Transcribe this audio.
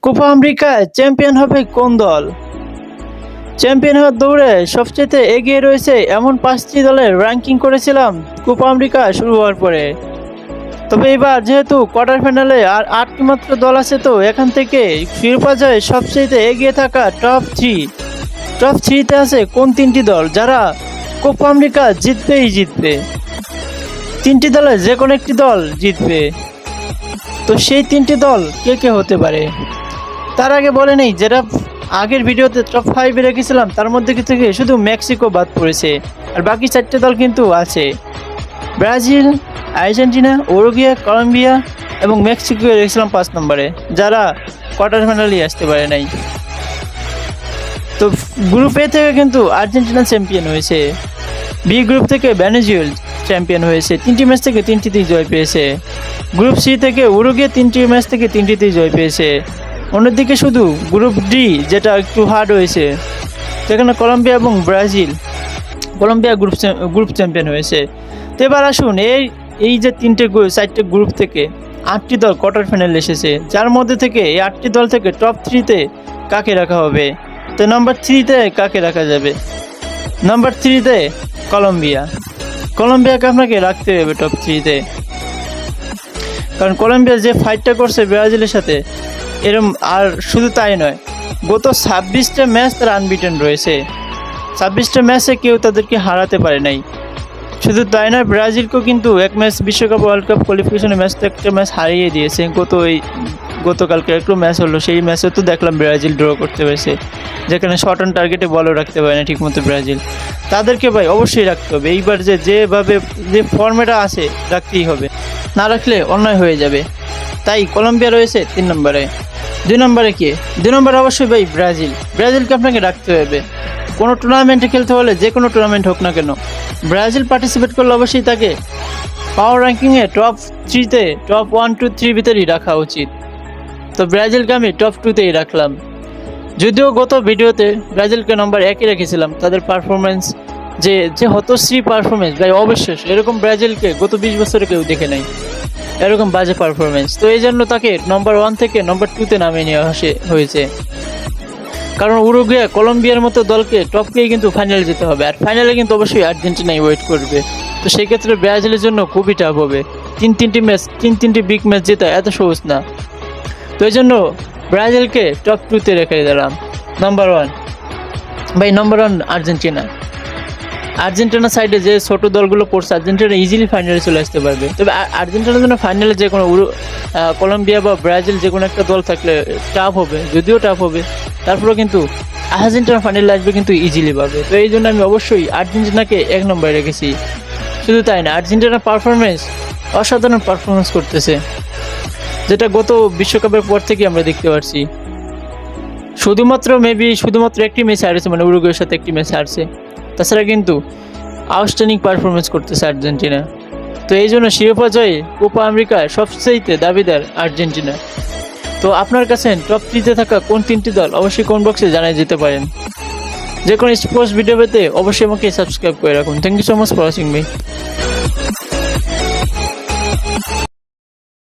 Copa আমেরিকায় champion হবে কোন দল? চ্যাম্পিয়ন হওয়ার দৌড়ে সবচেয়ে এগিয়ে রয়েছে এমন 5টি দলের র্যাঙ্কিং করেছিলাম কোপা আমেরিকা শুরু হওয়ার পরে। তবে এবার যেহেতু কোয়ার্টার ফাইনালে আর 8টি মাত্র দল আছে, তো এখান থেকে শিরোপা জয়ে সবচেয়ে এগিয়ে থাকা টপ থ্রিতে আছে কোন 3টি দল যারা কোপা আমেরিকা জিতবে। 3টি দলে যে কোনো একটি দল জিতবে। তো সেই 3টি দল কে কে হতে পারে তার আগে বলে নেই, যেটা আগের ভিডিওতে টপ 5 রেখেছিলাম তার মধ্যে থেকে শুধু মেক্সিকো বাদ পড়েছে, আর বাকি 4টে দল কিন্তু আছে। ব্রাজিল, আর্জেন্টিনা, উরুগুয়ে, কলম্বিয়া এবং মেক্সিকো রেখেছিলাম 5 নম্বরে, যারা কোয়ার্টার ফাইনালে আসতে পারে নাই। তো গ্রুপ এ থেকে কিন্তু আর্জেন্টিনা চ্যাম্পিয়ন হয়েছে, বি গ্রুপ থেকে ভেনেজুয়েলা চ্যাম্পিয়ন হয়েছে, 3টি ম্যাচ থেকে 3টিতেই জয় পেয়েছে। গ্রুপ সি থেকে উরুগুয়ে 3টি ম্যাচ থেকে 3টিতেই জয় পেয়েছে। অন্যদিকে শুধু গ্রুপ ডি যেটা একটু হার্ড হয়েছে, সেখানে কলম্বিয়া এবং ব্রাজিল, কলম্বিয়া গ্রুপ চ্যাম্পিয়ন হয়েছে। তো এবার আসুন এই যে 4টে গ্রুপ থেকে 8টি দল কোয়ার্টার ফাইনাল এসেছে, যার মধ্যে থেকে এই 8টি দল থেকে টপ 3তে কাকে রাখা হবে। তো নাম্বার 3তে কাকে রাখা যাবে? নাম্বার 3তে কলম্বিয়াকে আপনাকে রাখতে হবে টপ 3তে, কারণ কলম্বিয়া যে ফাইটটা করছে ব্রাজিলের সাথে, এরম আর শুধু তাই নয়, গত 26টা ম্যাচ তারা আনবিটেন রয়েছে। 26টা ম্যাচে কেউ তাদেরকে হারাতে পারে নাই। শুধু তাই নয়, ব্রাজিলকেও কিন্তু এক ম্যাচ বিশ্বকাপ ওয়ার্ল্ড কাপ কোয়ালিফিকেশনের ম্যাচটা একটা ম্যাচ হারিয়ে দিয়েছে। গতকালকে একটু ম্যাচ হলো, সেই ম্যাচে তো দেখলাম ব্রাজিল ড্র করতে পেরেছে, যেখানে শর্ট অন টার্গেটে বলও রাখতে পারে না ঠিকমতো ব্রাজিল। তাদেরকে ভাই অবশ্যই রাখতে হবে, এইবার যেভাবে যে ফর্মেটা আছে রাখতেই হবে, না রাখলে অন্যায় হয়ে যাবে। তাই কলম্বিয়া রয়েছে 3 নম্বরে। 2 নম্বরে কে? 2 নম্বরে অবশ্যই ভাই ব্রাজিলকে আপনাকে রাখতে হবে। কোনো টুর্নামেন্টে খেলতে হলে, যে কোনো টুর্নামেন্ট হোক না কেন, ব্রাজিল পার্টিসিপেট করলে অবশ্যই তাকে পাওয়ার র্যাঙ্কিংয়ে টপ 1, 2, 3 ভিতরেই রাখা উচিত। তো ব্রাজিলকে আমি টপ 2তেই রাখলাম, যদিও গত ভিডিওতে ব্রাজিলকে নাম্বার 1-এ রেখেছিলাম। তাদের পারফরমেন্স যে হতশ্রী পারফরমেন্স ভাই, অবিশ্বাস্য। এরকম ব্রাজিলকে গত 20 বছরে কেউ দেখে নাই, এরকম বাজে পারফরমেন্স। তো এই জন্য তাকে নাম্বার 1 থেকে নাম্বার 2তে নামিয়ে নেওয়া হয়েছে, কারণ উরুগুয়ে, কলম্বিয়ার মতো দলকে টপকেই কিন্তু ফাইনালে যেতে হবে, আর ফাইনালে কিন্তু অবশ্যই আর্জেন্টিনাই ওয়েট করবে। তো সেই ক্ষেত্রে ব্রাজিলের জন্য খুবই টাফ হবে। 3টি বিগ ম্যাচ জেতা এত সহজ না। তো এই জন্য ব্রাজিলকে টপ 2তে রেখে দিলাম। নাম্বার 1 ভাই, নাম্বার 1 আর্জেন্টিনা সাইডে যে ছোট দলগুলো পড়ছে, আর্জেন্টিনা ইজিলি ফাইনালে চলে আসতে পারবে। তবে আর্জেন্টিনার জন্য ফাইনালে যে কোনো কলম্বিয়া বা ব্রাজিল যে কোনো একটা দল থাকলে টাফ হবে, যদিও টাফ হবে, তারপরেও কিন্তু আর্জেন্টিনা ফাইনালে আসবে কিন্তু ইজিলি পাবে। তো এই জন্য আমি অবশ্যই আর্জেন্টিনাকে 1 নম্বরে রেখেছি। শুধু তাই না, আর্জেন্টিনার অসাধারণ পারফরমেন্স করতেছে, যেটা গত বিশ্বকাপের পর থেকে আমরা দেখতে পাচ্ছি। শুধুমাত্র একটি ম্যাচ হারছে, মানে উরুগুয়ের সাথে একটি ম্যাচ হারছে, তাছাড়া কিন্তু আউটস্ট্যান্ডিং পারফরমেন্স করতেছে আর্জেন্টিনা। তো এই জন্য শিরোপা জয়ে কোপা আমেরিকার সবচেয়ে দাবিদার আর্জেন্টিনা। তো আপনার কাছে টপ 3তে থাকা কোন 3টি দল অবশ্যই কমেন্ট বক্সে জানিয়ে যেতে পারেন। যে কোনো স্পোর্টস ভিডিও পেতে অবশ্যই আমাকে সাবস্ক্রাইব করে রাখুন। Thank you so much for watching me.